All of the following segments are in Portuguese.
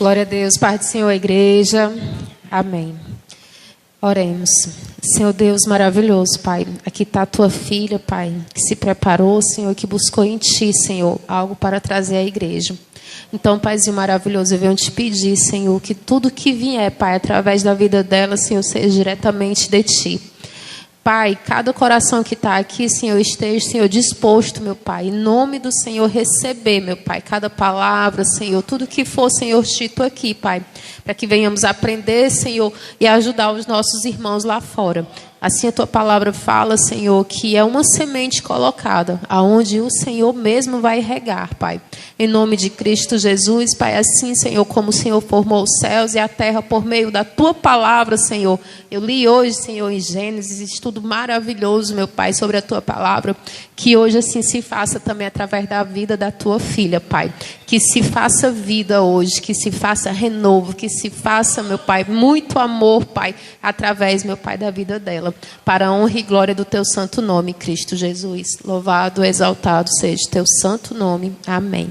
Glória a Deus, Pai do Senhor, igreja. Amém. Oremos. Senhor Deus maravilhoso, Pai. Aqui está a tua filha, Pai, que se preparou, Senhor, que buscou em ti, Senhor, algo para trazer à igreja. Então, Paizinho maravilhoso, eu venho te pedir, Senhor, que tudo que vier, Pai, através da vida dela, Senhor, seja diretamente de ti. Pai, cada coração que está aqui, Senhor, esteja, Senhor, disposto, meu Pai, em nome do Senhor, receber, meu Pai, cada palavra, Senhor, tudo que for, Senhor, dito aqui, Pai, para que venhamos aprender, Senhor, e ajudar os nossos irmãos lá fora. Assim a tua palavra fala, Senhor, que é uma semente colocada, aonde o Senhor mesmo vai regar, Pai. Em nome de Cristo Jesus, Pai, assim, Senhor, como o Senhor formou os céus e a terra por meio da tua palavra, Senhor. Eu li hoje, Senhor, em Gênesis, estudo maravilhoso, meu Pai, sobre a tua palavra. Que hoje assim se faça também através da vida da tua filha, Pai. Que se faça vida hoje, que se faça renovo, que se faça, meu Pai, muito amor, Pai, através, meu Pai, da vida dela. Para a honra e glória do teu santo nome, Cristo Jesus. Louvado, exaltado seja o teu santo nome. Amém.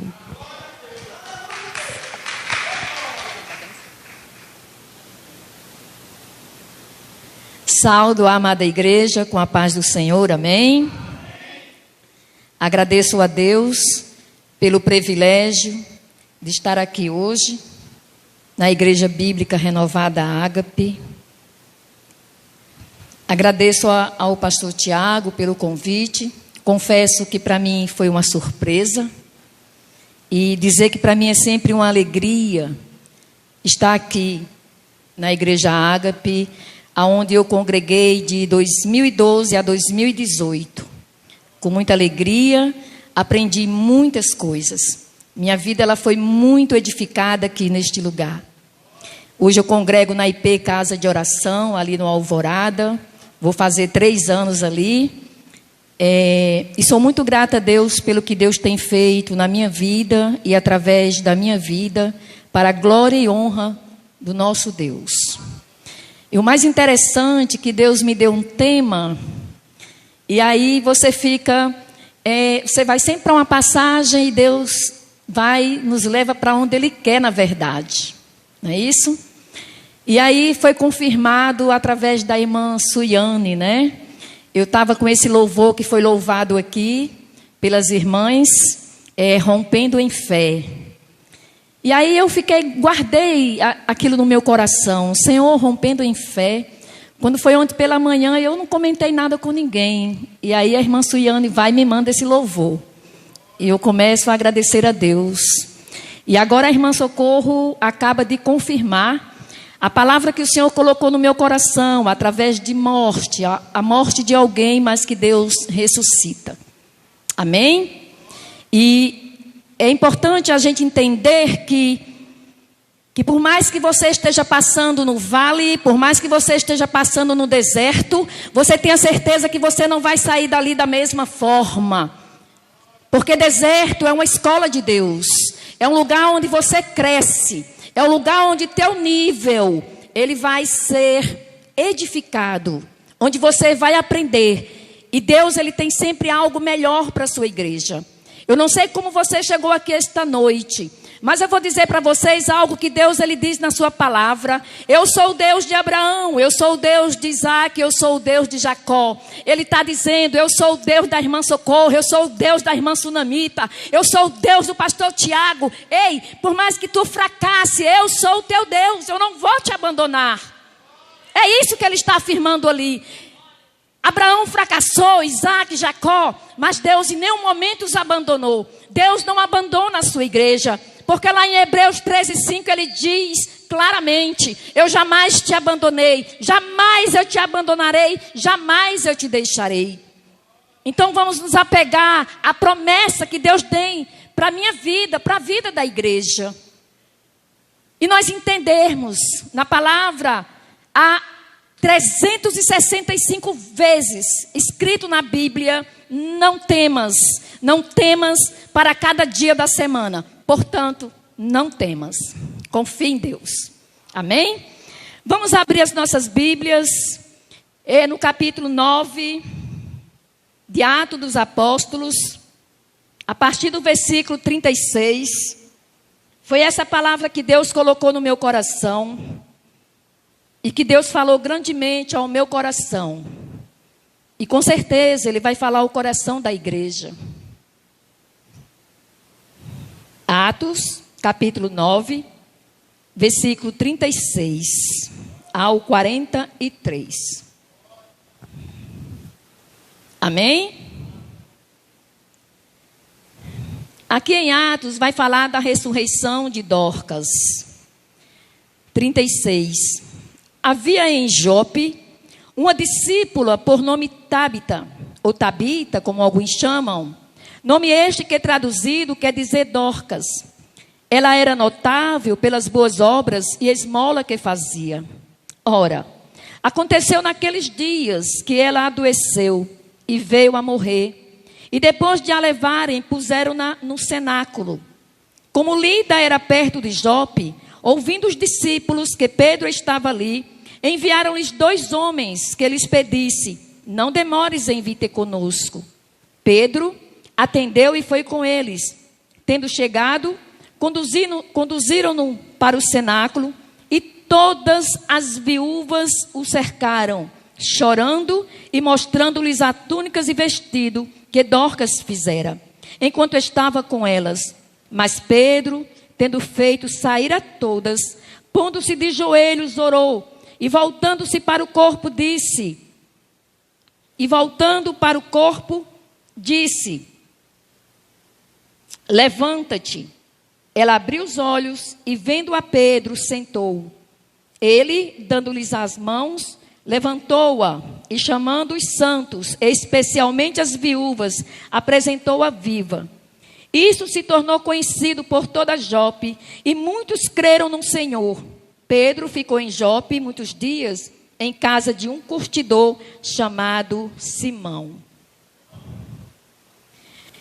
Saúdo a amada igreja com a paz do Senhor, amém. Agradeço a Deus pelo privilégio de estar aqui hoje, na Igreja Bíblica Renovada Ágape. Agradeço ao pastor Tiago pelo convite. Confesso que para mim foi uma surpresa. E dizer que para mim é sempre uma alegria estar aqui na Igreja Ágape, onde eu congreguei de 2012 a 2018. Com muita alegria, aprendi muitas coisas. Minha vida ela foi muito edificada aqui neste lugar. Hoje eu congrego na IP Casa de Oração, ali no Alvorada. Vou fazer 3 anos ali. E sou muito grata a Deus pelo que Deus tem feito na minha vida e através da minha vida, para a glória e honra do nosso Deus. E o mais interessante é que Deus me deu um tema, e aí você fica, você vai sempre para uma passagem e Deus nos leva para onde Ele quer, na verdade. Não é isso? E aí foi confirmado através da irmã Suiane, né? Eu estava com esse louvor que foi louvado aqui pelas irmãs, rompendo em fé. E aí eu guardei aquilo no meu coração, Senhor, rompendo em fé. Quando foi ontem pela manhã, eu não comentei nada com ninguém. E aí a irmã Suiane vai e me manda esse louvor. E eu começo a agradecer a Deus. E agora a irmã Socorro acaba de confirmar a palavra que o Senhor colocou no meu coração, através de morte, a morte de alguém, mas que Deus ressuscita. Amém? E é importante a gente entender que por mais que você esteja passando no vale, por mais que você esteja passando no deserto, você tenha certeza que você não vai sair dali da mesma forma. Porque deserto é uma escola de Deus. É um lugar onde você cresce. É um lugar onde teu nível, ele vai ser edificado. Onde você vai aprender. E Deus, ele tem sempre algo melhor para a sua igreja. Eu não sei como você chegou aqui esta noite, mas eu vou dizer para vocês algo que Deus ele diz na sua palavra. Eu sou o Deus de Abraão, eu sou o Deus de Isaac, eu sou o Deus de Jacó. Ele está dizendo, eu sou o Deus da irmã Socorro, eu sou o Deus da irmã Sunamita, eu sou o Deus do pastor Tiago. Ei, por mais que tu fracasse, eu sou o teu Deus, eu não vou te abandonar. É isso que ele está afirmando ali. Abraão fracassou, Isaac, Jacó, mas Deus em nenhum momento os abandonou. Deus não abandona a sua igreja, porque lá em Hebreus 13:5 ele diz claramente, eu jamais te abandonei, jamais eu te abandonarei, jamais eu te deixarei. Então vamos nos apegar à promessa que Deus tem para a minha vida, para a vida da igreja. E nós entendermos na palavra a 365 vezes escrito na Bíblia, não temas para cada dia da semana. Portanto, não temas. Confie em Deus. Amém? Vamos abrir as nossas Bíblias no capítulo 9 de Atos dos Apóstolos, a partir do versículo 36. Foi essa palavra que Deus colocou no meu coração e que Deus falou grandemente ao meu coração. E com certeza Ele vai falar ao coração da igreja. Atos, capítulo 9, versículo 36 ao 43. Amém? Aqui em Atos vai falar da ressurreição de Dorcas. 36. Havia em Jope uma discípula por nome Tábita, ou Tabita, como alguns chamam. Nome este que traduzido quer dizer Dorcas. Ela era notável pelas boas obras e esmola que fazia. Ora, aconteceu naqueles dias que ela adoeceu e veio a morrer. E depois de a levarem, puseram-na no cenáculo. Como Lida era perto de Jope, ouvindo os discípulos que Pedro estava ali, enviaram-lhes 2 homens que lhes pedisse: não demores em vir ter conosco. Pedro atendeu e foi com eles. Tendo chegado, conduziram-no para o cenáculo e todas as viúvas o cercaram, chorando e mostrando-lhes as túnicas e vestido que Dorcas fizera, enquanto estava com elas. Mas Pedro, tendo feito sair a todas, pondo-se de joelhos, orou, e voltando para o corpo, disse: levanta-te. Ela abriu os olhos e, vendo a Pedro, sentou. Ele, dando-lhes as mãos, levantou-a e, chamando os santos, especialmente as viúvas, apresentou-a viva. Isso se tornou conhecido por toda Jope e muitos creram no Senhor. Pedro ficou em Jope muitos dias, em casa de um curtidor chamado Simão.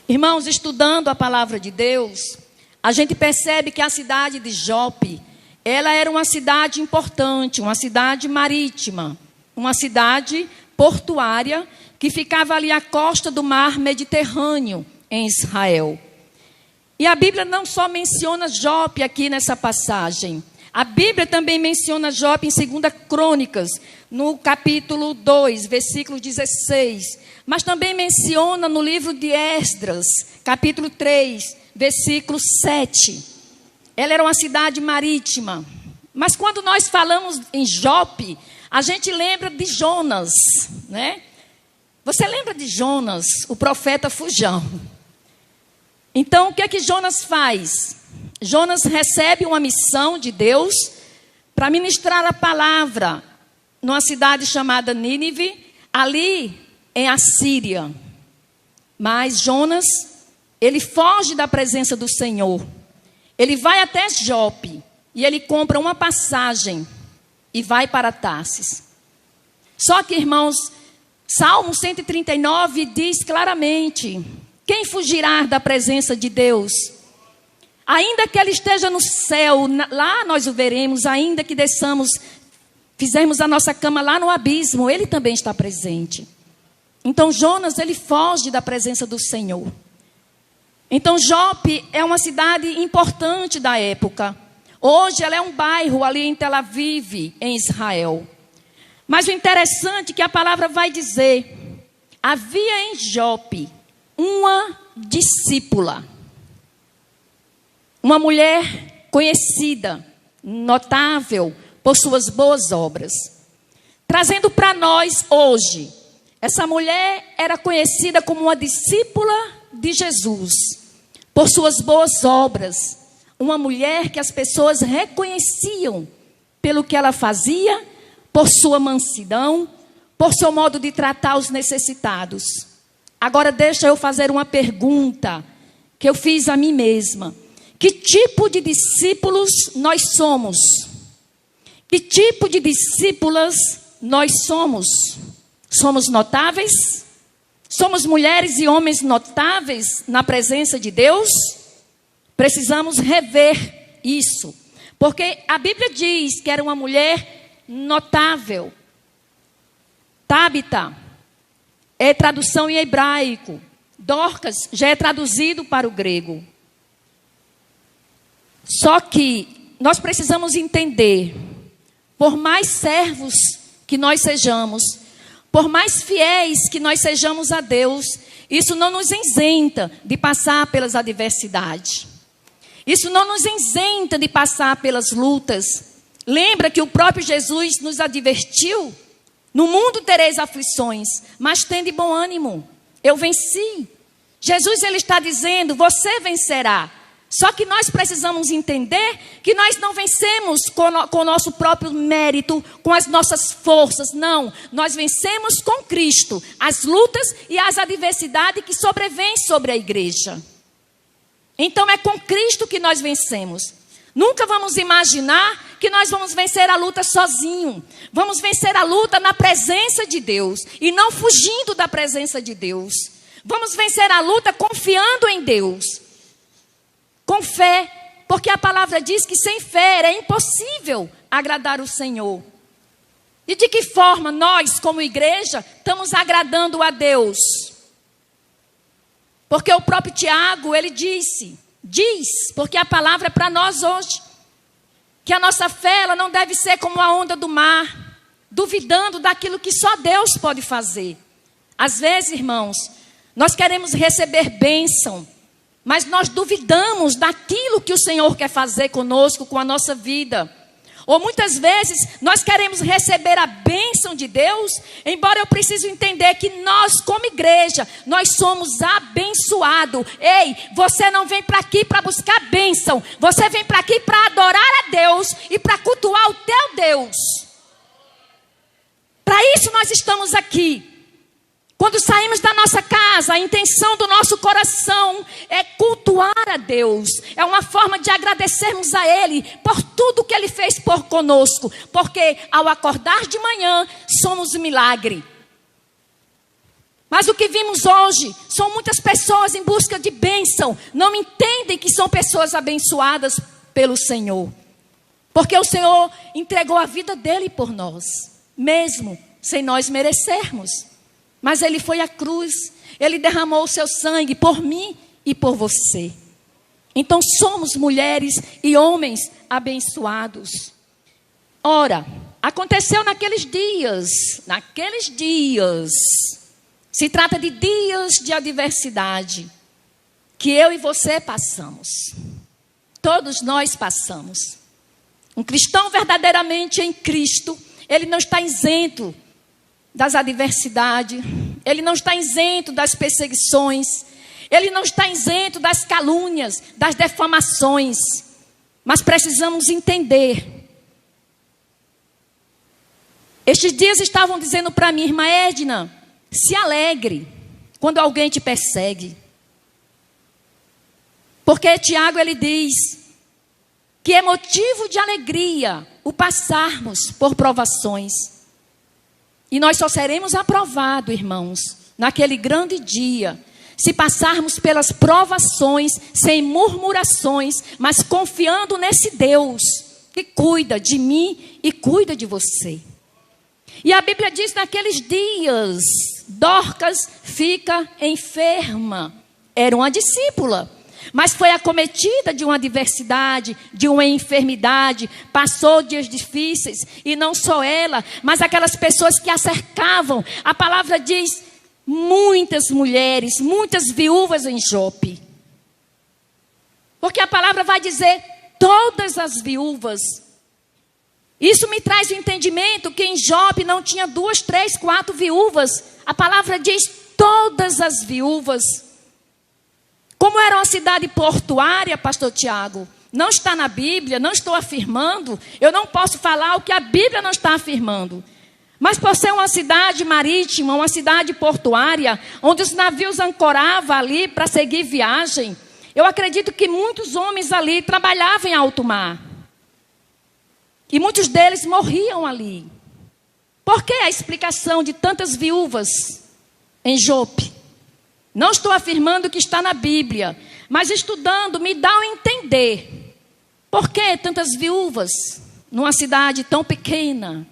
Irmãos, estudando a palavra de Deus, a gente percebe que a cidade de Jope, ela era uma cidade importante, uma cidade marítima, uma cidade portuária que ficava ali à costa do mar Mediterrâneo, em Israel. E a Bíblia não só menciona Jope aqui nessa passagem, a Bíblia também menciona Jope em 2 Crônicas, no capítulo 2, versículo 16. Mas também menciona no livro de Esdras, capítulo 3, versículo 7. Ela era uma cidade marítima. Mas quando nós falamos em Jope, a gente lembra de Jonas, né? Você lembra de Jonas, o profeta fujão? Então, o que é que Jonas faz? Jonas recebe uma missão de Deus para ministrar a palavra numa cidade chamada Nínive, ali em Assíria. Mas Jonas, ele foge da presença do Senhor. Ele vai até Jope e ele compra uma passagem e vai para Tarsis. Só que, irmãos, Salmo 139 diz claramente: quem fugirá da presença de Deus? Ainda que ele esteja no céu, lá nós o veremos. Ainda que fizermos a nossa cama lá no abismo, ele também está presente. Então Jonas, ele foge da presença do Senhor. Então Jope é uma cidade importante da época. Hoje ela é um bairro ali em Tel Aviv, em Israel. Mas o interessante é que a palavra vai dizer: havia em Jope uma discípula, uma mulher conhecida, notável por suas boas obras. Trazendo para nós hoje, essa mulher era conhecida como uma discípula de Jesus, por suas boas obras. Uma mulher que as pessoas reconheciam pelo que ela fazia, por sua mansidão, por seu modo de tratar os necessitados. Agora deixa eu fazer uma pergunta que eu fiz a mim mesma. Que tipo de discípulos nós somos? Que tipo de discípulas nós somos? Somos notáveis? Somos mulheres e homens notáveis na presença de Deus? Precisamos rever isso. Porque a Bíblia diz que era uma mulher notável. Tábita é tradução em hebraico. Dorcas já é traduzido para o grego. Só que nós precisamos entender, por mais servos que nós sejamos, por mais fiéis que nós sejamos a Deus, isso não nos isenta de passar pelas adversidades. Isso não nos isenta de passar pelas lutas. Lembra que o próprio Jesus nos advertiu? No mundo tereis aflições, mas tende bom ânimo. Eu venci. Jesus, ele está dizendo, você vencerá. Só que nós precisamos entender que nós não vencemos com o nosso próprio mérito, com as nossas forças. Não, nós vencemos com Cristo as lutas e as adversidades que sobrevêm sobre a igreja. Então é com Cristo que nós vencemos. Nunca vamos imaginar que nós vamos vencer a luta sozinho. Vamos vencer a luta na presença de Deus e não fugindo da presença de Deus. Vamos vencer a luta confiando em Deus. Com fé, porque a palavra diz que sem fé é impossível agradar o Senhor. E de que forma nós, como igreja, estamos agradando a Deus? Porque o próprio Tiago, ele diz, porque a palavra é para nós hoje, que a nossa fé ela não deve ser como a onda do mar, duvidando daquilo que só Deus pode fazer. Às vezes, irmãos, nós queremos receber bênção, mas nós duvidamos daquilo que o Senhor quer fazer conosco, com a nossa vida. Ou muitas vezes nós queremos receber a bênção de Deus, embora eu preciso entender que nós como igreja, nós somos abençoados. Ei, você não vem para aqui para buscar bênção, você vem para aqui para adorar a Deus e para cultuar o teu Deus. Para isso nós estamos aqui. Quando saímos da nossa casa, a intenção do nosso coração é cultuar a Deus. É uma forma de agradecermos a Ele por tudo que Ele fez por conosco. Porque ao acordar de manhã, somos um milagre. Mas o que vimos hoje são muitas pessoas em busca de bênção. Não entendem que são pessoas abençoadas pelo Senhor. Porque o Senhor entregou a vida dEle por nós, mesmo sem nós merecermos. Mas Ele foi à cruz, Ele derramou o seu sangue por mim e por você. Então somos mulheres e homens abençoados. Ora, aconteceu naqueles dias, se trata de dias de adversidade, que eu e você passamos. Todos nós passamos. Um cristão verdadeiramente em Cristo, ele não está isento das adversidades, ele não está isento das perseguições, ele não está isento das calúnias, das defamações, mas precisamos entender. Estes dias estavam dizendo para mim, irmã Edna, se alegre quando alguém te persegue, porque Tiago ele diz que é motivo de alegria o passarmos por provações. E nós só seremos aprovados, irmãos, naquele grande dia, se passarmos pelas provações, sem murmurações, mas confiando nesse Deus, que cuida de mim e cuida de você. E a Bíblia diz, naqueles dias, Dorcas fica enferma. Era uma discípula, mas foi acometida de uma adversidade, de uma enfermidade, passou dias difíceis, e não só ela, mas aquelas pessoas que a cercavam. A palavra diz, muitas mulheres, muitas viúvas em Jope. Porque a palavra vai dizer, todas as viúvas. Isso me traz o entendimento que em Jope não tinha 2, 3, 4 viúvas. A palavra diz, todas as viúvas. Como era uma cidade portuária, pastor Tiago, não está na Bíblia, não estou afirmando, eu não posso falar o que a Bíblia não está afirmando. Mas por ser uma cidade marítima, uma cidade portuária, onde os navios ancoravam ali para seguir viagem, eu acredito que muitos homens ali trabalhavam em alto mar. E muitos deles morriam ali. Por que a explicação de tantas viúvas em Jope? Não estou afirmando que está na Bíblia, mas estudando me dá a entender. Por que tantas viúvas numa cidade tão pequena,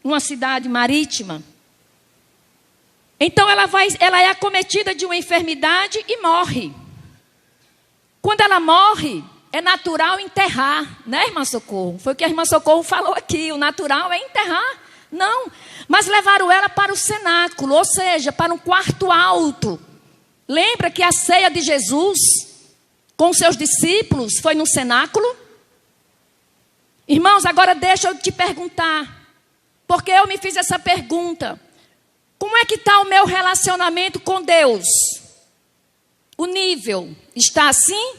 numa cidade marítima? Então ela é acometida de uma enfermidade e morre. Quando ela morre, é natural enterrar, né, irmã Socorro? Foi o que a irmã Socorro falou aqui, o natural é enterrar. Não, mas levaram ela para o cenáculo, ou seja, para um quarto alto. Lembra que a ceia de Jesus com seus discípulos foi no cenáculo? Irmãos, agora deixa eu te perguntar, porque eu me fiz essa pergunta. Como é que está o meu relacionamento com Deus? O nível está assim?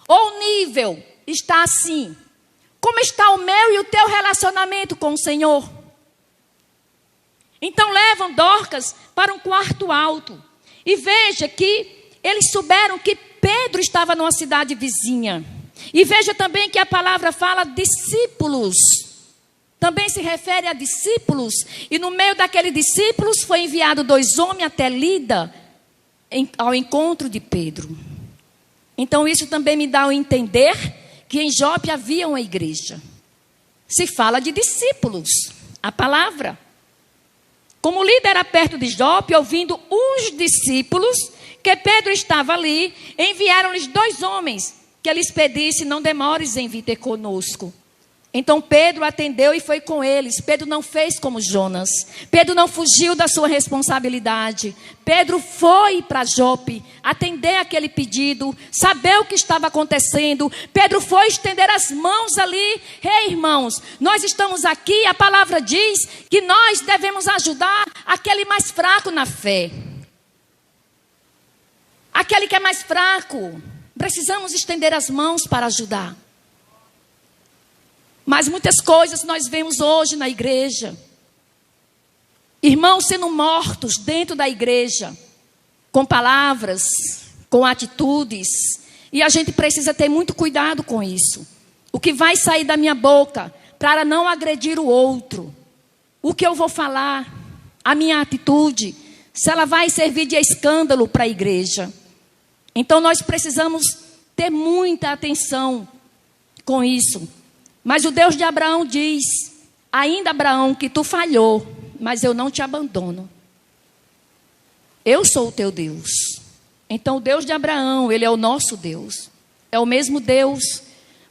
Ou o nível está assim? Como está o meu e o teu relacionamento com o Senhor? Então levam Dorcas para um quarto alto. E veja que eles souberam que Pedro estava numa cidade vizinha. E veja também que a palavra fala discípulos. Também se refere a discípulos. E no meio daqueles discípulos foi enviado 2 homens até Lida ao encontro de Pedro. Então isso também me dá a entender que em Jope havia uma igreja. Se fala de discípulos, a palavra. Como Lida era perto de Jope, ouvindo os discípulos que Pedro estava ali, enviaram-lhes 2 homens que lhes pedisse: não demores em vir ter conosco. Então Pedro atendeu e foi com eles. Pedro não fez como Jonas. Pedro não fugiu da sua responsabilidade. Pedro foi para Jope atender aquele pedido, saber o que estava acontecendo. Pedro foi estender as mãos ali. Ei, irmãos, nós estamos aqui, a palavra diz que nós devemos ajudar aquele mais fraco na fé. Aquele que é mais fraco. Precisamos estender as mãos para ajudar. Mas muitas coisas nós vemos hoje na igreja. Irmãos sendo mortos dentro da igreja. Com palavras, com atitudes. E a gente precisa ter muito cuidado com isso. O que vai sair da minha boca para não agredir o outro. O que eu vou falar, a minha atitude, se ela vai servir de escândalo para a igreja. Então nós precisamos ter muita atenção com isso. Mas o Deus de Abraão diz: ainda Abraão, que tu falhou, mas eu não te abandono. Eu sou o teu Deus. Então o Deus de Abraão, ele é o nosso Deus. É o mesmo Deus,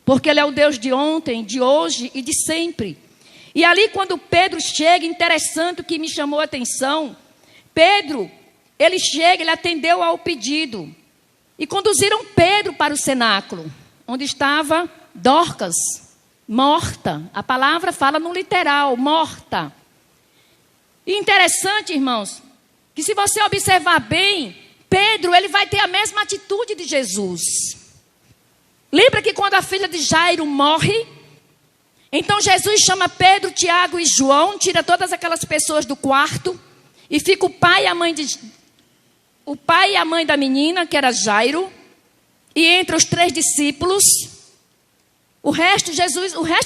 porque ele é o Deus de ontem, de hoje e de sempre. E ali quando Pedro chega, interessante o que me chamou a atenção. Pedro, ele chega, ele atendeu ao pedido. E conduziram Pedro para o cenáculo, onde estava Dorcas, morta. A palavra fala no literal, morta. E interessante, irmãos, que se você observar bem, Pedro, ele vai ter a mesma atitude de Jesus. Lembra que quando a filha de Jairo morre, então Jesus chama Pedro, Tiago e João, tira todas aquelas pessoas do quarto, e fica o pai e a mãe da menina, que era Jairo, e entre os 3 discípulos. O resto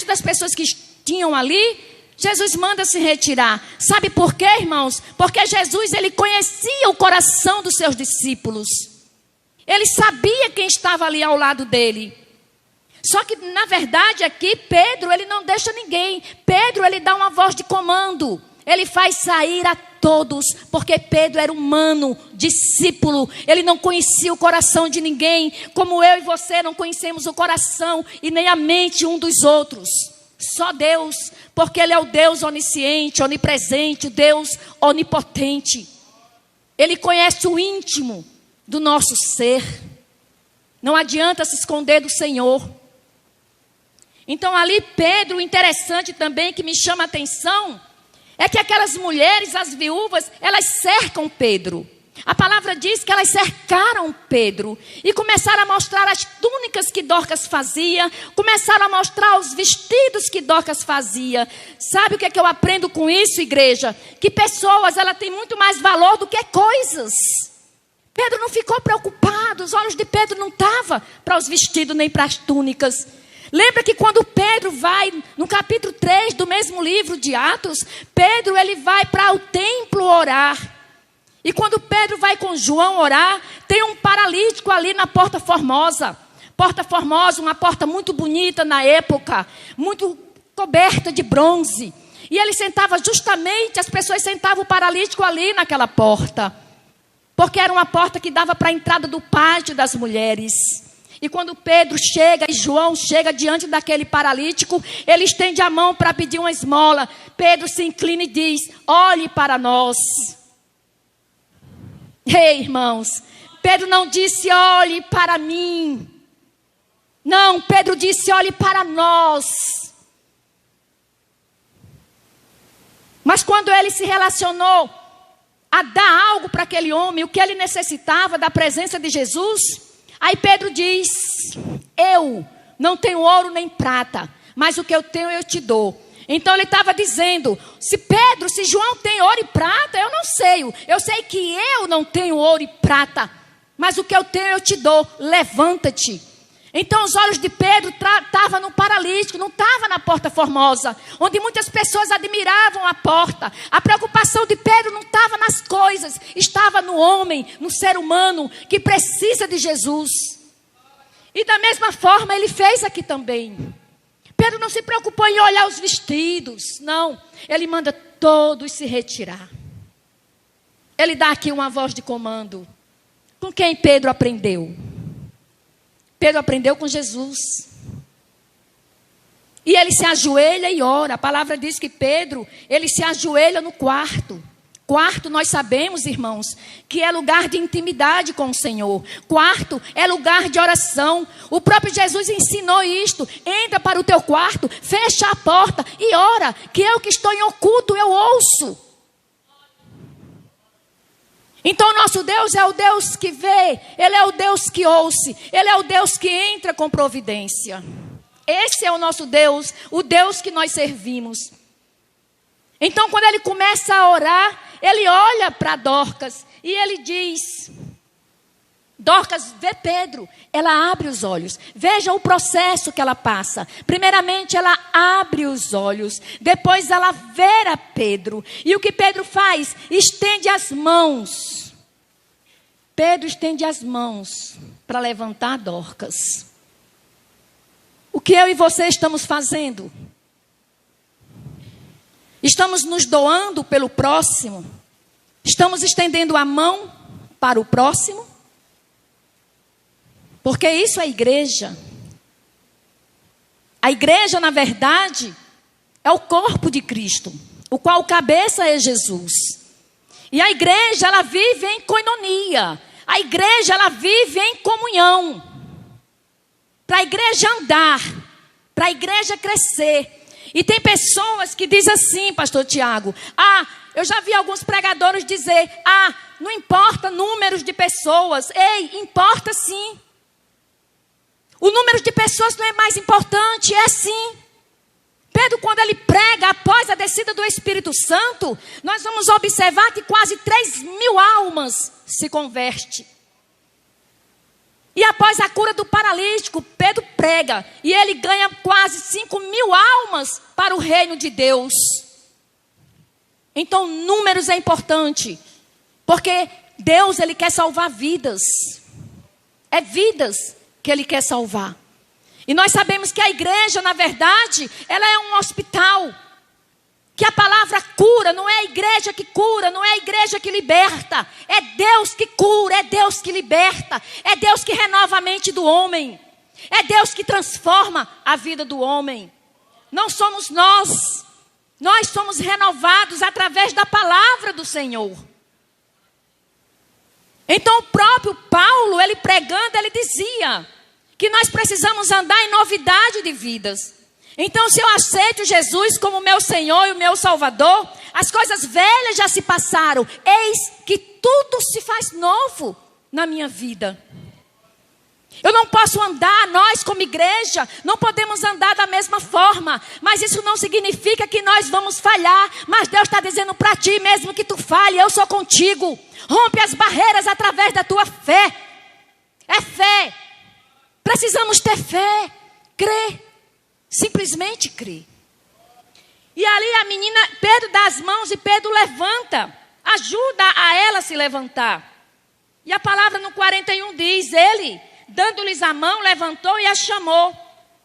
das pessoas que tinham ali, Jesus manda se retirar. Sabe por quê, irmãos? Porque Jesus, ele conhecia o coração dos seus discípulos. Ele sabia quem estava ali ao lado dele. Só que, na verdade, aqui, Pedro, ele não deixa ninguém. Pedro, ele dá uma voz de comando. Ele faz sair a todos, porque Pedro era humano, discípulo. Ele não conhecia o coração de ninguém, como eu e você não conhecemos o coração e nem a mente um dos outros. Só Deus, porque ele é o Deus onisciente, onipresente, o Deus onipotente. Ele conhece o íntimo do nosso ser. Não adianta se esconder do Senhor. Então ali Pedro, interessante também que me chama a atenção, é que aquelas mulheres, as viúvas, elas cercam Pedro. A palavra diz que elas cercaram Pedro e começaram a mostrar as túnicas que Dorcas fazia, começaram a mostrar os vestidos que Dorcas fazia. Sabe o que é que eu aprendo com isso, igreja? Que pessoas, ela tem muito mais valor do que coisas. Pedro não ficou preocupado, os olhos de Pedro não estavam para os vestidos nem para as túnicas. Lembra que quando Pedro vai, no capítulo 3 do mesmo livro de Atos, Pedro ele vai para o templo orar. E quando Pedro vai com João orar, tem um paralítico ali na Porta Formosa. Porta Formosa, uma porta muito bonita na época, muito coberta de bronze. E ele sentava justamente, as pessoas sentavam o paralítico ali naquela porta. Porque era uma porta que dava para a entrada do pátio das mulheres. E quando Pedro chega e João chega diante daquele paralítico, ele estende a mão para pedir uma esmola. Pedro se inclina e diz: olhe para nós. Ei, irmãos, Pedro não disse olhe para mim. Não, Pedro disse olhe para nós. Mas quando ele se relacionou a dar algo para aquele homem, o que ele necessitava da presença de Jesus, aí Pedro diz: eu não tenho ouro nem prata, mas o que eu tenho eu te dou. Então ele estava dizendo: se João tem ouro e prata, eu não sei. Eu sei que eu não tenho ouro e prata, mas o que eu tenho eu te dou. Levanta-te. Então os olhos de Pedro estavam no paralítico, não estava na porta formosa, onde muitas pessoas admiravam a porta. A preocupação de Pedro não estava nas coisas, estava no homem, no ser humano que precisa de Jesus. E da mesma forma ele fez aqui também. Pedro não se preocupou em olhar os vestidos, não. Ele manda todos se retirar. Ele dá aqui uma voz de comando. Com quem Pedro aprendeu? Pedro aprendeu com Jesus. E ele se ajoelha e ora. A palavra diz que Pedro, ele se ajoelha no quarto. Quarto, nós sabemos, irmãos, que é lugar de intimidade com o Senhor. Quarto é lugar de oração. O próprio Jesus ensinou isto. Entra para o teu quarto, fecha a porta e ora, que eu que estou em oculto, eu ouço. Então o nosso Deus é o Deus que vê, Ele é o Deus que ouve, Ele é o Deus que entra com providência. Esse é o nosso Deus, o Deus que nós servimos. Então quando ele começa a orar, ele olha para Dorcas e ele diz: Dorcas, vê Pedro. Ela abre os olhos. Veja o processo que ela passa. Primeiramente, ela abre os olhos. Depois, ela vê a Pedro. E o que Pedro faz? Estende as mãos. Pedro estende as mãos para levantar Dorcas. O que eu e você estamos fazendo? Estamos nos doando pelo próximo? Estamos estendendo a mão para o próximo? Porque isso é igreja. A igreja, na verdade, é o corpo de Cristo, o qual cabeça é Jesus. E a igreja, ela vive em coinonia. A igreja, ela vive em comunhão. Para a igreja andar, para a igreja crescer. E tem pessoas que dizem assim, pastor Tiago: eu já vi alguns pregadores dizer: não importa números de pessoas. Ei, importa sim. O número de pessoas não é mais importante, é sim. Pedro, quando ele prega após a descida do Espírito Santo, nós vamos observar que quase 3.000 almas se convertem. E após a cura do paralítico, Pedro prega e ele ganha quase 5.000 almas para o reino de Deus. Então, números é importante, porque Deus, ele quer salvar vidas. É vidas que ele quer salvar. E nós sabemos que a igreja, na verdade, ela é um hospital. Que a palavra cura não é a igreja que cura, não é a igreja que liberta. É Deus que cura, é Deus que liberta. É Deus que renova a mente do homem. É Deus que transforma a vida do homem. Não somos nós. Nós somos renovados através da palavra do Senhor. Então o próprio Paulo, ele pregando, ele dizia que nós precisamos andar em novidade de vidas. Então, se eu aceito Jesus como meu Senhor e o meu Salvador, as coisas velhas já se passaram. Eis que tudo se faz novo na minha vida. Eu não posso andar, nós como igreja, não podemos andar da mesma forma. Mas isso não significa que nós vamos falhar. Mas Deus está dizendo para ti, mesmo que tu falhe, eu sou contigo. Rompe as barreiras através da tua fé. É fé. Precisamos ter fé. Crer. Simplesmente crer. E ali a menina, Pedro dá as mãos e Pedro levanta. Ajuda a ela a se levantar. E a palavra no 41 diz, ele, dando-lhes a mão, levantou e a chamou.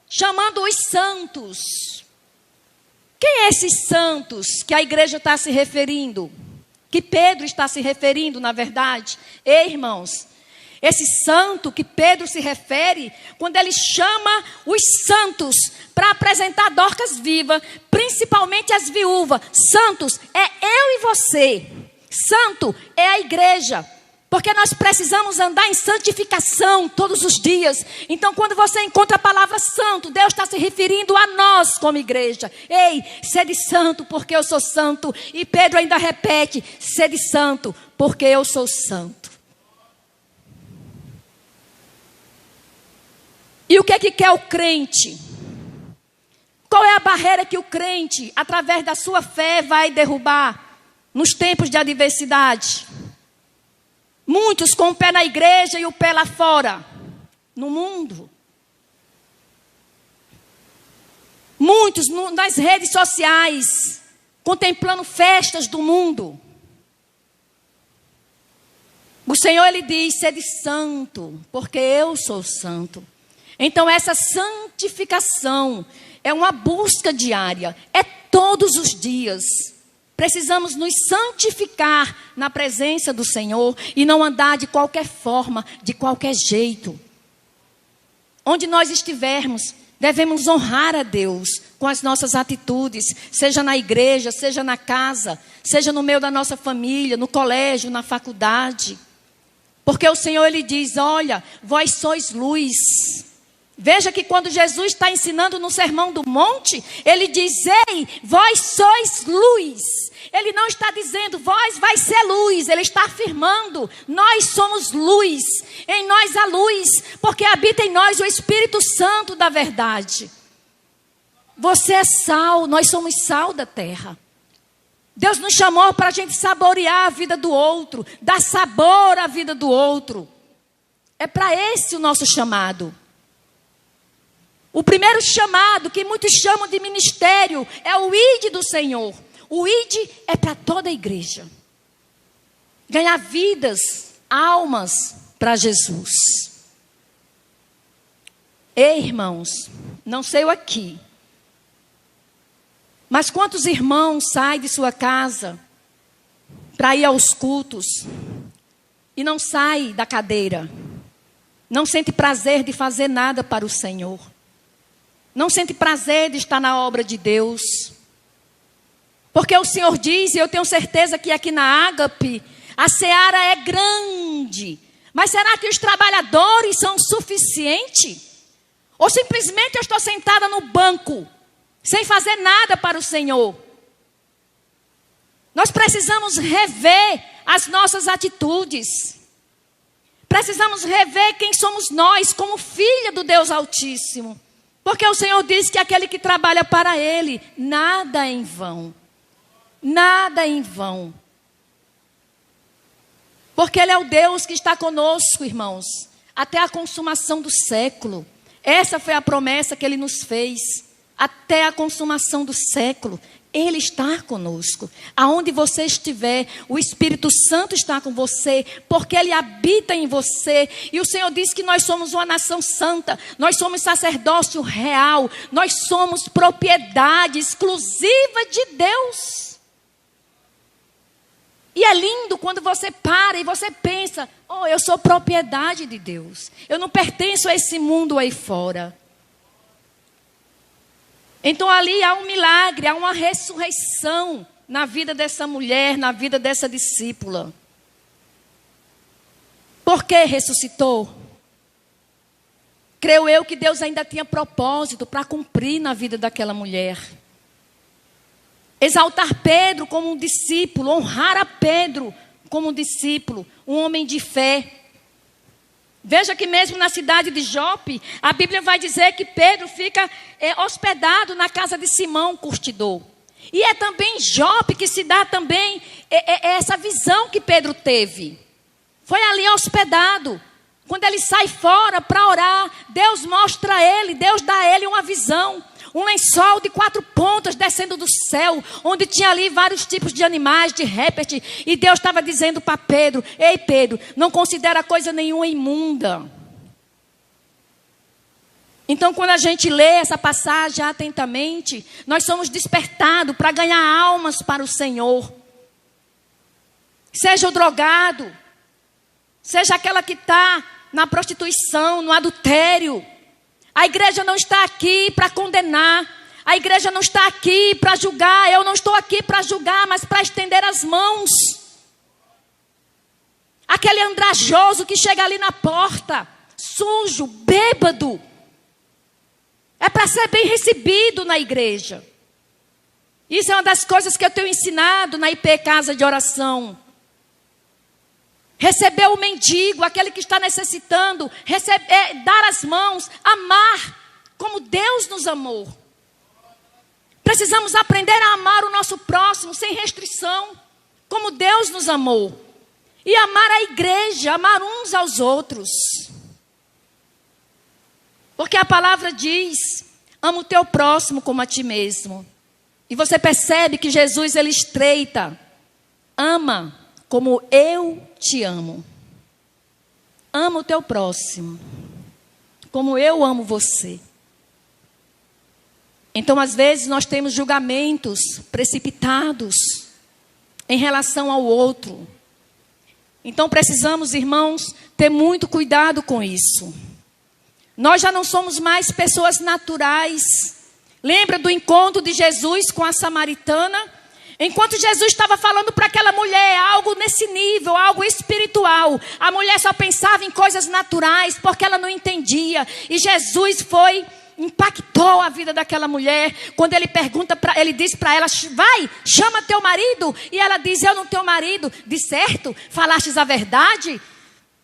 Chamando os santos. Quem é esses santos que a igreja está se referindo? Que Pedro está se referindo, na verdade? Ei, irmãos, esse santo que Pedro se refere, quando ele chama os santos para apresentar Dorcas viva, principalmente as viúvas. Santos é eu e você. Santo é a igreja. Porque nós precisamos andar em santificação todos os dias. Então, quando você encontra a palavra santo, Deus está se referindo a nós como igreja. Ei, sede santo porque eu sou santo. E Pedro ainda repete, sede santo porque eu sou santo. E o que é que quer o crente? Qual é a barreira que o crente, através da sua fé, vai derrubar nos tempos de adversidade? Muitos com o pé na igreja e o pé lá fora, no mundo. Muitos nas redes sociais, contemplando festas do mundo. O Senhor, Ele diz, sede santo, porque eu sou santo. Então essa santificação é uma busca diária, é todos os dias. Precisamos nos santificar na presença do Senhor e não andar de qualquer forma, de qualquer jeito. Onde nós estivermos, devemos honrar a Deus com as nossas atitudes, seja na igreja, seja na casa, seja no meio da nossa família, no colégio, na faculdade. Porque o Senhor, Ele diz, olha, vós sois luz. Veja que quando Jesus está ensinando no Sermão do Monte, Ele diz, ei, vós sois luz. Ele não está dizendo, vós vai ser luz. Ele está afirmando, nós somos luz. Em nós há luz, porque habita em nós o Espírito Santo da verdade. Você é sal, nós somos sal da terra. Deus nos chamou para a gente saborear a vida do outro, dar sabor à vida do outro. É para esse o nosso chamado. O primeiro chamado, que muitos chamam de ministério, é o ID do Senhor. O ID é para toda a igreja. Ganhar vidas, almas para Jesus. Ei, irmãos, não sei o aqui, mas quantos irmãos saem de sua casa para ir aos cultos e não saem da cadeira? Não sente prazer de fazer nada para o Senhor. Não sente prazer de estar na obra de Deus. Porque o Senhor diz, e eu tenho certeza que aqui na Ágape, a seara é grande. Mas será que os trabalhadores são suficientes? Ou simplesmente eu estou sentada no banco, sem fazer nada para o Senhor? Nós precisamos rever as nossas atitudes. Precisamos rever quem somos nós, como filha do Deus Altíssimo. Porque o Senhor diz que aquele que trabalha para Ele, nada é em vão. Nada é em vão. Porque Ele é o Deus que está conosco, irmãos, até a consumação do século. Essa foi a promessa que Ele nos fez. Até a consumação do século, Ele está conosco. Aonde você estiver, o Espírito Santo está com você, porque Ele habita em você. E o Senhor diz que nós somos uma nação santa, nós somos sacerdócio real, nós somos propriedade exclusiva de Deus. E é lindo quando você para e você pensa, oh, eu sou propriedade de Deus. Eu não pertenço a esse mundo aí fora. Então ali há um milagre, há uma ressurreição na vida dessa mulher, na vida dessa discípula. Por que ressuscitou? Creio eu que Deus ainda tinha propósito para cumprir na vida daquela mulher. Exaltar Pedro como um discípulo, honrar a Pedro como um discípulo, um homem de fé. Veja que mesmo na cidade de Jope, a Bíblia vai dizer que Pedro fica hospedado na casa de Simão, curtidor. E é também Jope que se dá também essa visão que Pedro teve. Foi ali hospedado. Quando ele sai fora para orar, Deus mostra a ele, Deus dá a ele uma visão. Um lençol de 4 pontas descendo do céu, onde tinha ali vários tipos de animais, de répteis. E Deus estava dizendo para Pedro, ei Pedro, não considera coisa nenhuma imunda. Então quando a gente lê essa passagem atentamente, nós somos despertados para ganhar almas para o Senhor. Seja o drogado, seja aquela que está na prostituição, no adultério. A igreja não está aqui para condenar. A igreja não está aqui para julgar. Eu não estou aqui para julgar, mas para estender as mãos. Aquele andrajoso que chega ali na porta, sujo, bêbado, é para ser bem recebido na igreja. Isso é uma das coisas que eu tenho ensinado na IP Casa de Oração. Receber o mendigo, aquele que está necessitando, dar as mãos, amar como Deus nos amou. Precisamos aprender a amar o nosso próximo sem restrição, como Deus nos amou. E amar a igreja, amar uns aos outros. Porque a palavra diz, ama o teu próximo como a ti mesmo. E você percebe que Jesus, ele estreita, ama como eu te amo. Ama o teu próximo, como eu amo você. Então, às vezes, nós temos julgamentos precipitados em relação ao outro. Então, precisamos, irmãos, ter muito cuidado com isso. Nós já não somos mais pessoas naturais. Lembra do encontro de Jesus com a samaritana? Enquanto Jesus estava falando para aquela mulher algo nesse nível, algo espiritual, a mulher só pensava em coisas naturais porque ela não entendia. E Jesus impactou a vida daquela mulher, quando ele diz para ela, vai, chama teu marido, e ela diz, eu não tenho marido. De certo, falastes a verdade?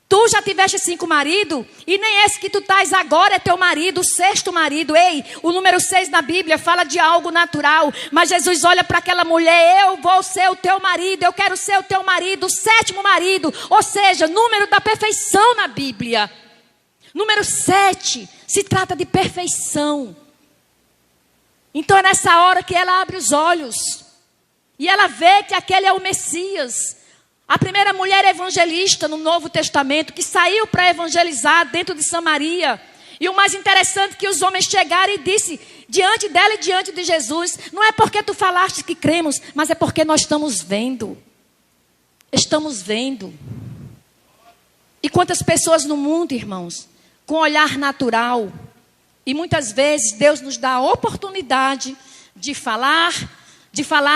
Tu já tiveste 5 maridos, e nem esse que tu estás agora é teu marido, o 6º marido. Ei, o número 6 na Bíblia fala de algo natural, mas Jesus olha para aquela mulher, eu vou ser o teu marido, eu quero ser o teu marido, o 7º marido, ou seja, número da perfeição na Bíblia. Número 7, se trata de perfeição. Então é nessa hora que ela abre os olhos. E ela vê que aquele é o Messias. A primeira mulher evangelista no Novo Testamento, que saiu para evangelizar dentro de Samaria. E o mais interessante é que os homens chegaram e disse diante dela e diante de Jesus, não é porque tu falaste que cremos, mas é porque nós estamos vendo. Estamos vendo. E quantas pessoas no mundo, irmãos, com olhar natural. E muitas vezes Deus nos dá a oportunidade de falar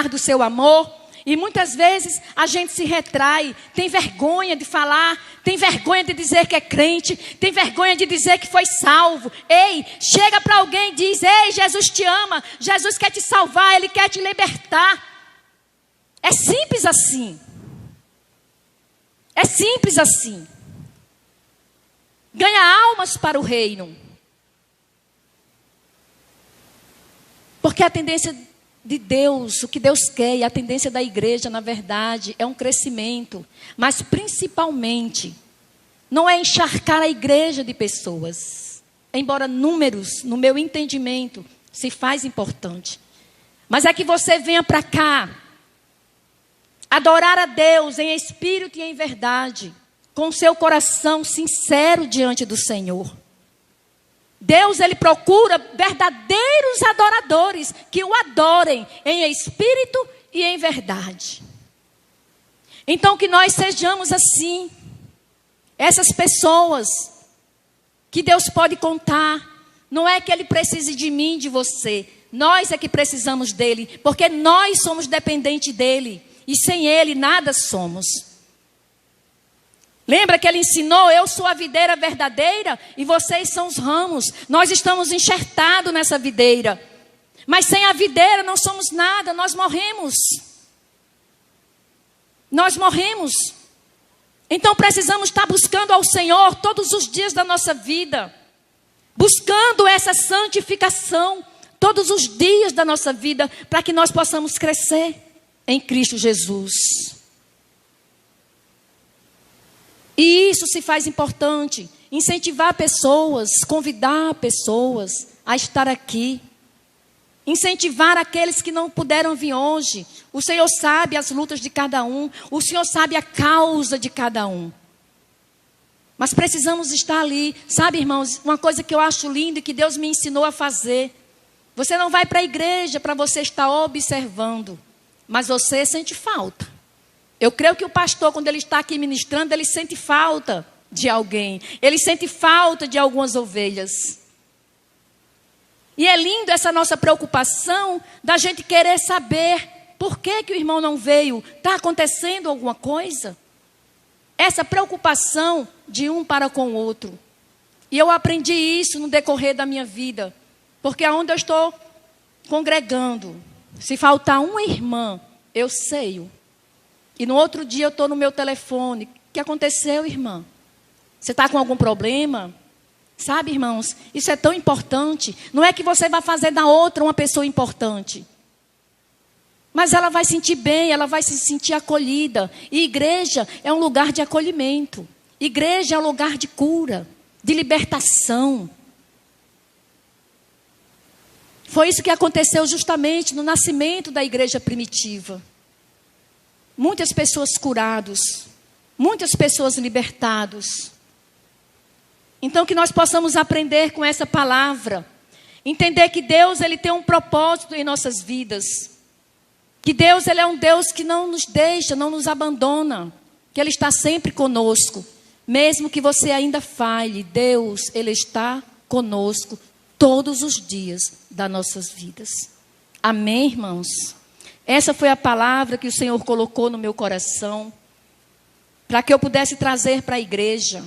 do seu amor. E muitas vezes a gente se retrai, tem vergonha de falar, tem vergonha de dizer que é crente, tem vergonha de dizer que foi salvo. Ei, chega para alguém e diz, ei, Jesus te ama, Jesus quer te salvar, Ele quer te libertar. É simples assim. É simples assim. Ganha almas para o reino. Porque a tendência de Deus, o que Deus quer, e a tendência da igreja, na verdade, é um crescimento. Mas principalmente, não é encharcar a igreja de pessoas. Embora números, no meu entendimento, se faz importante. Mas é que você venha para cá, adorar a Deus em espírito e em verdade, com seu coração sincero diante do Senhor. Deus, Ele procura verdadeiros adoradores que o adorem em espírito e em verdade. Então, que nós sejamos assim, essas pessoas que Deus pode contar. Não é que Ele precise de mim, de você. Nós é que precisamos dEle, porque nós somos dependentes dEle. E sem Ele nada somos. Lembra que Ele ensinou, eu sou a videira verdadeira e vocês são os ramos. Nós estamos enxertados nessa videira. Mas sem a videira não somos nada, nós morremos. Nós morremos. Então precisamos estar buscando ao Senhor todos os dias da nossa vida. Buscando essa santificação todos os dias da nossa vida, para que nós possamos crescer em Cristo Jesus. E isso se faz importante, incentivar pessoas, convidar pessoas a estar aqui. Incentivar aqueles que não puderam vir hoje. O Senhor sabe as lutas de cada um, o Senhor sabe a causa de cada um. Mas precisamos estar ali, sabe, irmãos, uma coisa que eu acho linda e que Deus me ensinou a fazer. Você não vai para a igreja para você estar observando, mas você sente falta. Eu creio que o pastor, quando ele está aqui ministrando, ele sente falta de alguém. Ele sente falta de algumas ovelhas. E é lindo essa nossa preocupação da gente querer saber por que o irmão não veio. Está acontecendo alguma coisa? Essa preocupação de um para com o outro. E eu aprendi isso no decorrer da minha vida. Porque aonde eu estou congregando, se faltar uma irmã, eu sei. E no outro dia eu estou no meu telefone. O que aconteceu, irmã? Você está com algum problema? Sabe, irmãos, isso é tão importante. Não é que você vai fazer da outra uma pessoa importante. Mas ela vai sentir bem, ela vai se sentir acolhida. E igreja é um lugar de acolhimento. Igreja é um lugar de cura, de libertação. Foi isso que aconteceu justamente no nascimento da igreja primitiva. Muitas pessoas curadas, muitas pessoas libertadas. Então que nós possamos aprender com essa palavra. Entender que Deus ele tem um propósito em nossas vidas. Que Deus ele é um Deus que não nos deixa, não nos abandona. Que Ele está sempre conosco. Mesmo que você ainda falhe, Deus ele está conosco todos os dias das nossas vidas. Amém, irmãos? Essa foi a palavra que o Senhor colocou no meu coração. Para que eu pudesse trazer para a igreja.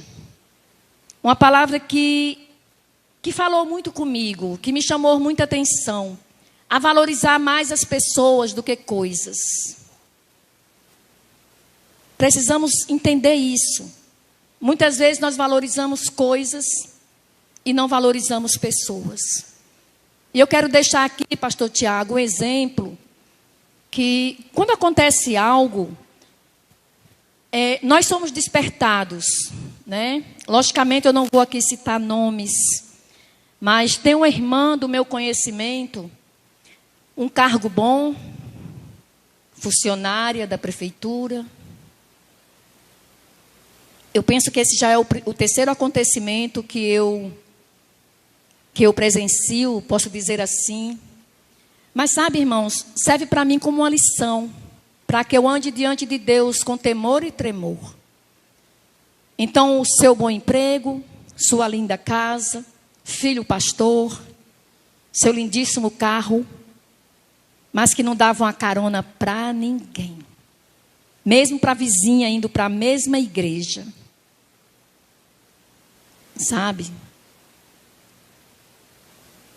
Uma palavra que falou muito comigo, que me chamou muita atenção, a valorizar mais as pessoas do que coisas. Precisamos entender isso. Muitas vezes nós valorizamos coisas e não valorizamos pessoas. E eu quero deixar aqui, pastor Tiago, um exemplo, que quando acontece algo, nós somos despertados, né? Logicamente eu não vou aqui citar nomes, mas tem uma irmã do meu conhecimento, um cargo bom, funcionária da prefeitura. Eu penso que esse já é o terceiro acontecimento que eu presencio, posso dizer assim. Mas sabe, irmãos, serve para mim como uma lição, para que eu ande diante de Deus com temor e tremor. Então, o seu bom emprego, sua linda casa, filho pastor, seu lindíssimo carro, mas que não dava uma carona para ninguém. Mesmo para a vizinha, indo para a mesma igreja. Sabe?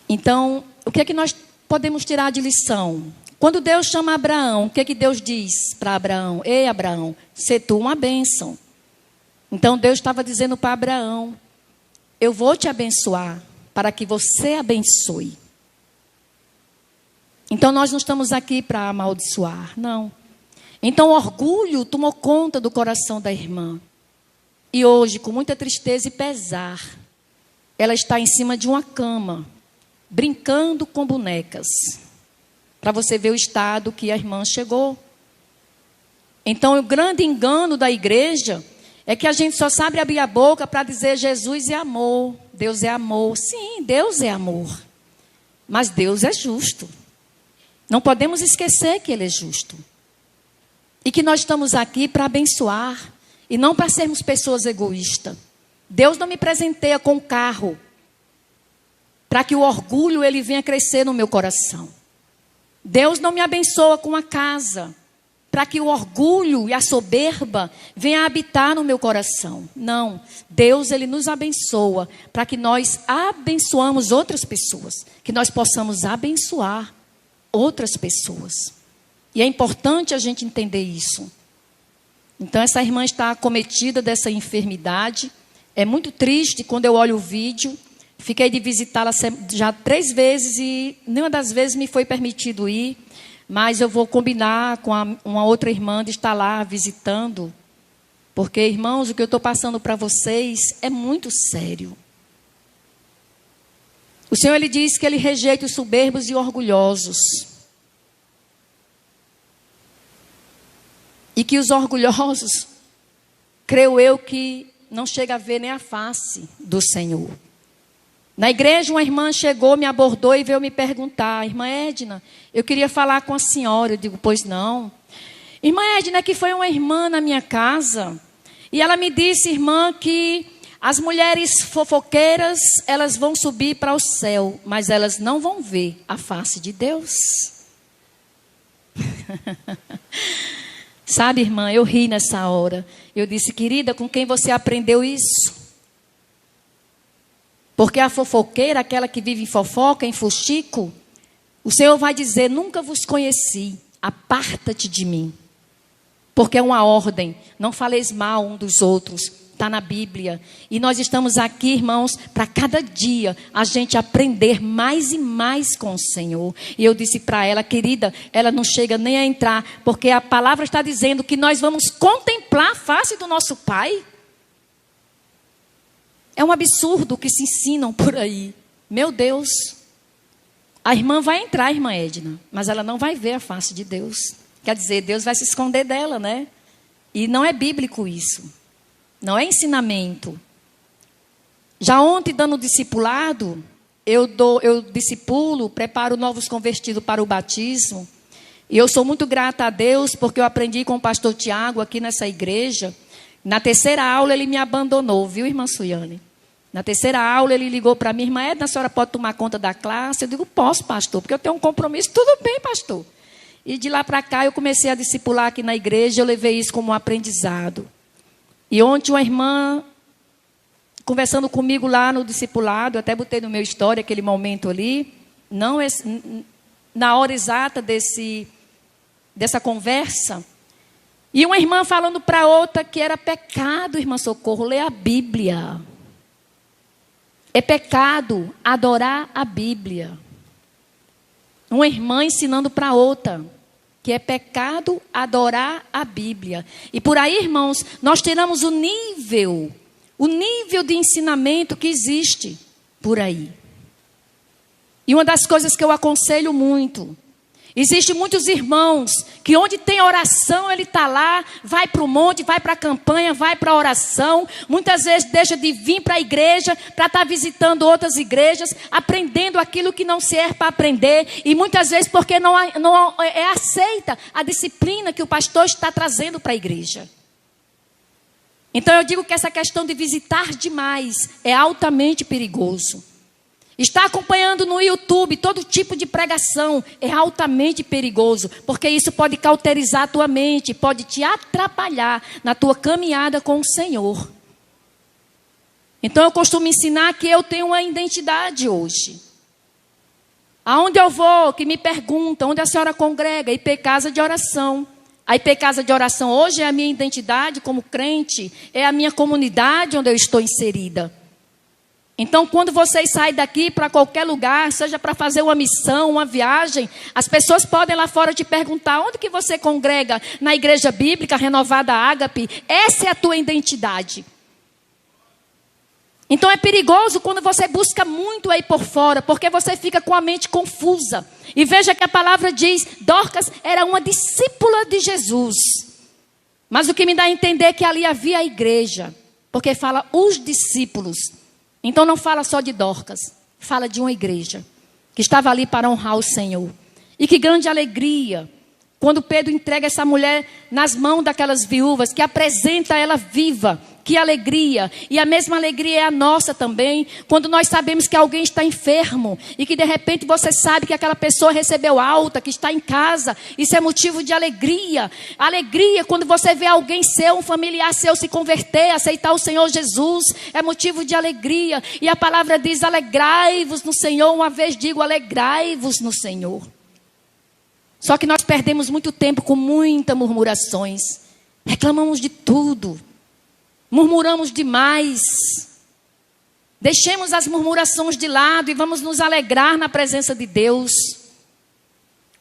Então, o que é que nós podemos tirar de lição? Quando Deus chama Abraão, o que é que Deus diz para Abraão? Ei, Abraão, sê tu uma bênção. Então, Deus estava dizendo para Abraão, eu vou te abençoar para que você abençoe. Então, nós não estamos aqui para amaldiçoar, não. Então, o orgulho tomou conta do coração da irmã. E hoje, com muita tristeza e pesar, ela está em cima de uma cama, brincando com bonecas. Para você ver o estado que a irmã chegou. Então, o grande engano da igreja é que a gente só sabe abrir a boca para dizer Jesus é amor, Deus é amor. Sim, Deus é amor. Mas Deus é justo. Não podemos esquecer que Ele é justo. E que nós estamos aqui para abençoar. E não para sermos pessoas egoístas. Deus não me presenteia com carro. Para que o orgulho ele venha crescer no meu coração. Deus não me abençoa com a casa. Para que o orgulho e a soberba venham habitar no meu coração. Não. Deus ele nos abençoa. Para que nós abençoamos outras pessoas. Que nós possamos abençoar outras pessoas. E é importante a gente entender isso. Então, essa irmã está acometida dessa enfermidade. É muito triste quando eu olho o vídeo. Fiquei de visitá-la já 3 vezes e nenhuma das vezes me foi permitido ir. Mas eu vou combinar com uma outra irmã de estar lá visitando. Porque, irmãos, o que eu estou passando para vocês é muito sério. O Senhor ele diz que Ele rejeita os soberbos e orgulhosos. E que os orgulhosos, creio eu que não chega a ver nem a face do Senhor. Na igreja, uma irmã chegou, me abordou e veio me perguntar, irmã Edna, eu queria falar com a senhora. Eu digo, pois não. Irmã Edna, que foi uma irmã na minha casa E ela me disse, irmã, que as mulheres fofoqueiras, elas vão subir para o céu, mas elas não vão ver a face de Deus. Sabe, irmã, eu ri nessa hora. Eu disse, querida, com quem você aprendeu isso? Porque a fofoqueira, aquela que vive em fofoca, em fuxico, o Senhor vai dizer, nunca vos conheci, aparta-te de mim. Porque é uma ordem, não faleis mal um dos outros, está na Bíblia. E nós estamos aqui, irmãos, para cada dia a gente aprender mais e mais com o Senhor. E eu disse para ela, querida, ela não chega nem a entrar, porque a palavra está dizendo que nós vamos contemplar a face do nosso Pai. É um absurdo o que se ensinam por aí. Meu Deus. A irmã vai entrar, a irmã Edna, mas ela não vai ver a face de Deus. Quer dizer, Deus vai se esconder dela, né? E não é bíblico isso. Não é ensinamento. Já ontem, dando discipulado, eu discipulo, preparo novos convertidos para o batismo. E eu sou muito grata a Deus, porque eu aprendi com o pastor Tiago aqui nessa igreja. Na terceira aula, ele me abandonou, viu, irmã Suiane? Na terceira aula, ele ligou para mim, irmã Edna, a senhora pode tomar conta da classe? Eu digo, posso, pastor, porque eu tenho um compromisso. Tudo bem, pastor. E de lá para cá, eu comecei a discipular aqui na igreja, eu levei isso como um aprendizado. E ontem uma irmã, conversando comigo lá no discipulado, eu até botei no meu story aquele momento ali, não na hora exata dessa conversa, e uma irmã falando para outra que era pecado, irmã Socorro, ler a Bíblia. É pecado adorar a Bíblia. Uma irmã ensinando para outra que é pecado adorar a Bíblia. E por aí, irmãos, nós tiramos o nível de ensinamento que existe por aí. E uma das coisas que eu aconselho muito, existem muitos irmãos que onde tem oração, ele está lá, vai para o monte, vai para a campanha, vai para a oração. Muitas vezes deixa de vir para a igreja, para estar visitando outras igrejas, aprendendo aquilo que não se é para aprender. E muitas vezes porque não é aceita a disciplina que o pastor está trazendo para a igreja. Então eu digo que essa questão de visitar demais é altamente perigoso. Está acompanhando no YouTube todo tipo de pregação é altamente perigoso, porque isso pode cauterizar a tua mente, pode te atrapalhar na tua caminhada com o Senhor. Então eu costumo ensinar que eu tenho uma identidade hoje. Aonde eu vou, que me perguntam, onde a senhora congrega? IP Casa de Oração. A IP Casa de Oração hoje é a minha identidade como crente, é a minha comunidade onde eu estou inserida. Então, quando vocês saem daqui para qualquer lugar, seja para fazer uma missão, uma viagem, as pessoas podem lá fora te perguntar, onde que você congrega? Na Igreja Bíblica Renovada Ágape? Essa é a tua identidade. Então, é perigoso quando você busca muito aí por fora, porque você fica com a mente confusa. E veja que a palavra diz, Dorcas era uma discípula de Jesus. Mas o que me dá a entender é que ali havia a igreja, porque fala os discípulos. Então não fala só de Dorcas, fala de uma igreja que estava ali para honrar o Senhor. E que grande alegria quando Pedro entrega essa mulher nas mãos daquelas viúvas, que apresenta ela viva. Que alegria. E a mesma alegria é a nossa também, quando nós sabemos que alguém está enfermo e que de repente você sabe que aquela pessoa recebeu alta, que está em casa. Isso é motivo de alegria. Alegria quando você vê alguém seu, um familiar seu se converter, aceitar o Senhor Jesus, é motivo de alegria. E a palavra diz, alegrai-vos no Senhor. Uma vez digo, alegrai-vos no Senhor. Só que nós perdemos muito tempo com muitas murmurações. Reclamamos de tudo. Murmuramos demais. Deixemos as murmurações de lado e vamos nos alegrar na presença de Deus.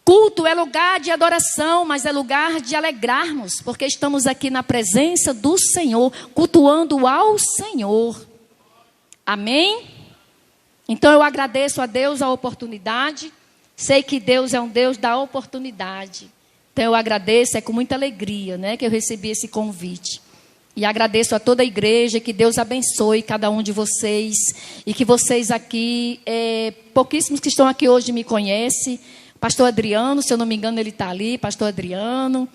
Culto é lugar de adoração, mas é lugar de alegrarmos, porque estamos aqui na presença do Senhor, cultuando ao Senhor. Amém? Então eu agradeço a Deus a oportunidade. Sei que Deus é um Deus da oportunidade. Então eu agradeço, é com muita alegria, né, que eu recebi esse convite. E agradeço a toda a igreja, que Deus abençoe cada um de vocês. E que vocês aqui, pouquíssimos que estão aqui hoje me conhecem. Pastor Adriano, se eu não me engano, ele está ali. Pastor Adriano,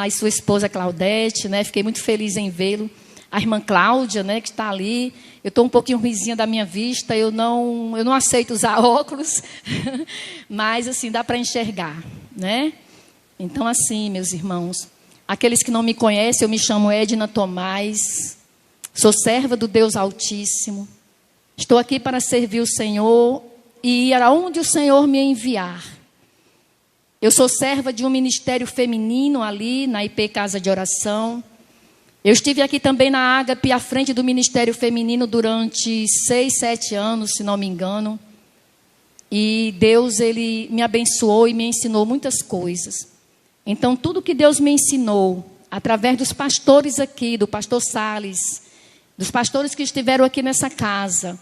e sua esposa Claudete, né? Fiquei muito feliz em vê-lo. a irmã Cláudia, né, que está ali. Eu estou um pouquinho ruizinha da minha vista, eu não aceito usar óculos, mas assim, dá para enxergar, né? Então assim, meus irmãos, aqueles que não me conhecem, eu me chamo Edna Tomás, sou serva do Deus Altíssimo, estou aqui para servir o Senhor e ir aonde o Senhor me enviar. Eu sou serva de um ministério feminino ali na IP Casa de Oração. Eu estive aqui também na Ágape, à frente do ministério feminino durante 6, 7 anos, se não me engano. E Deus, Ele me abençoou e me ensinou muitas coisas. Então, tudo que Deus me ensinou, através dos pastores aqui, do pastor Salles, dos pastores que estiveram aqui nessa casa,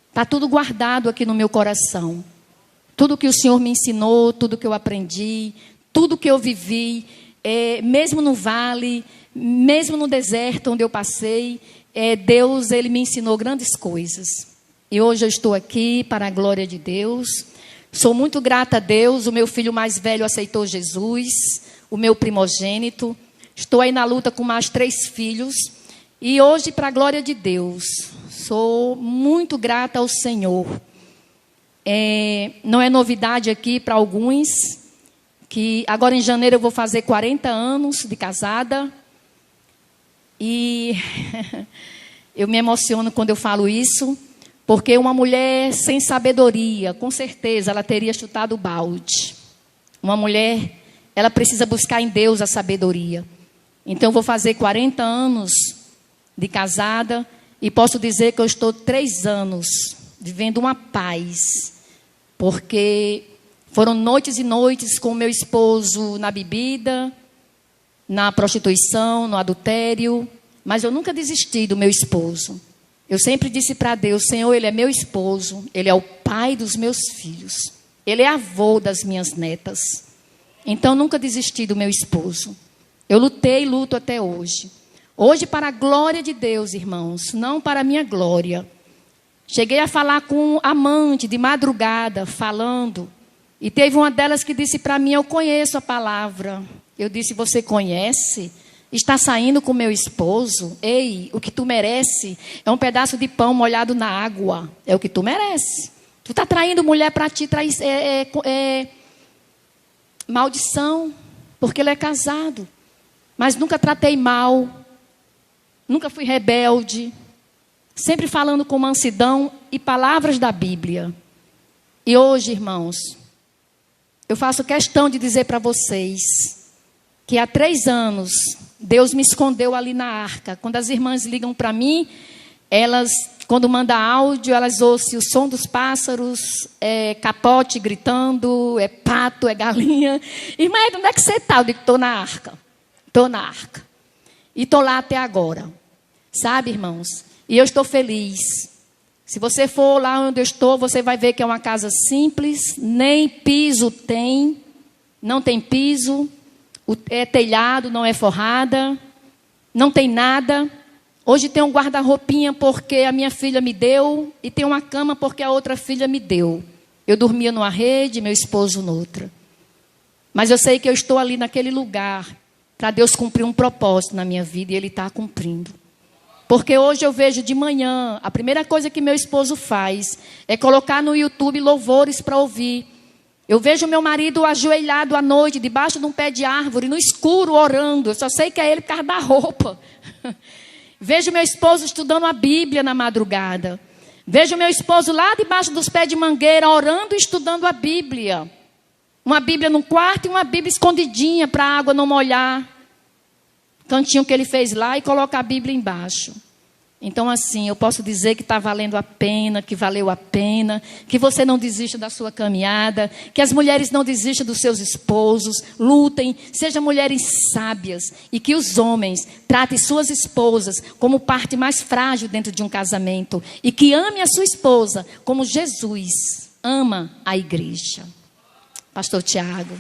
está tudo guardado aqui no meu coração. Tudo que o Senhor me ensinou, tudo que eu aprendi, tudo que eu vivi, mesmo no vale, mesmo no deserto onde eu passei, Deus, Ele me ensinou grandes coisas. E hoje eu estou aqui para a glória de Deus. Sou muito grata a Deus. O meu filho mais velho aceitou Jesus, o meu primogênito. Estou aí na luta com mais 3 filhos. E hoje, para a glória de Deus, sou muito grata ao Senhor. Não é novidade aqui para alguns, que agora em janeiro eu vou fazer 40 anos de casada. E eu me emociono quando eu falo isso, porque uma mulher sem sabedoria, com certeza, ela teria chutado o balde. Uma mulher, ela precisa buscar em Deus a sabedoria. Então, eu vou fazer 40 anos de casada e posso dizer que eu estou 3 anos vivendo uma paz, porque foram noites e noites com o meu esposo na bebida, na prostituição, no adultério, mas eu nunca desisti do meu esposo. Eu sempre disse para Deus: Senhor, Ele é meu esposo, Ele é o pai dos meus filhos, Ele é avô das minhas netas. Então, nunca desisti do meu esposo. Eu lutei e luto até hoje. Hoje, para a glória de Deus, irmãos, não para a minha glória. Cheguei a falar com um amante de madrugada, falando, e teve uma delas que disse para mim: eu conheço a palavra. Eu disse: você conhece? Está saindo com meu esposo? Ei, o que tu merece é um pedaço de pão molhado na água. É o que tu merece. Tu está traindo mulher para ti, maldição, porque ele é casado. Mas nunca tratei mal, nunca fui rebelde, sempre falando com mansidão e palavras da Bíblia. E hoje, irmãos, eu faço questão de dizer para vocês que há 3 anos Deus me escondeu ali na arca. Quando as irmãs ligam para mim, elas, quando mandam áudio, elas ouvem o som dos pássaros, capote gritando, pato, galinha. Irmã, onde é que você está? Eu digo: estou na arca. Estou na arca. E estou lá até agora. Sabe, irmãos? E eu estou feliz. Se você for lá onde eu estou, você vai ver que é uma casa simples, nem piso tem, não tem piso, é telhado, não é forrada, não tem nada. Hoje tem um guarda-roupinha porque a minha filha me deu, e tem uma cama porque a outra filha me deu. Eu dormia numa rede, meu esposo noutra. Mas eu sei que eu estou ali naquele lugar para Deus cumprir um propósito na minha vida, e Ele está cumprindo. Porque hoje eu vejo de manhã, a primeira coisa que meu esposo faz é colocar no YouTube louvores para ouvir. Eu vejo meu marido ajoelhado à noite, debaixo de um pé de árvore, no escuro, orando. Eu só sei que é ele por causa da roupa. Vejo meu esposo estudando a Bíblia na madrugada. Vejo meu esposo lá debaixo dos pés de mangueira, orando e estudando a Bíblia. Uma Bíblia no quarto e uma Bíblia escondidinha para a água não molhar. Cantinho que ele fez lá e coloca a Bíblia embaixo. Então, assim, eu posso dizer que está valendo a pena, que valeu a pena, que você não desista da sua caminhada, que as mulheres não desistam dos seus esposos, lutem, sejam mulheres sábias, e que os homens tratem suas esposas como parte mais frágil dentro de um casamento, e que ame a sua esposa como Jesus ama a igreja. Pastor Tiago.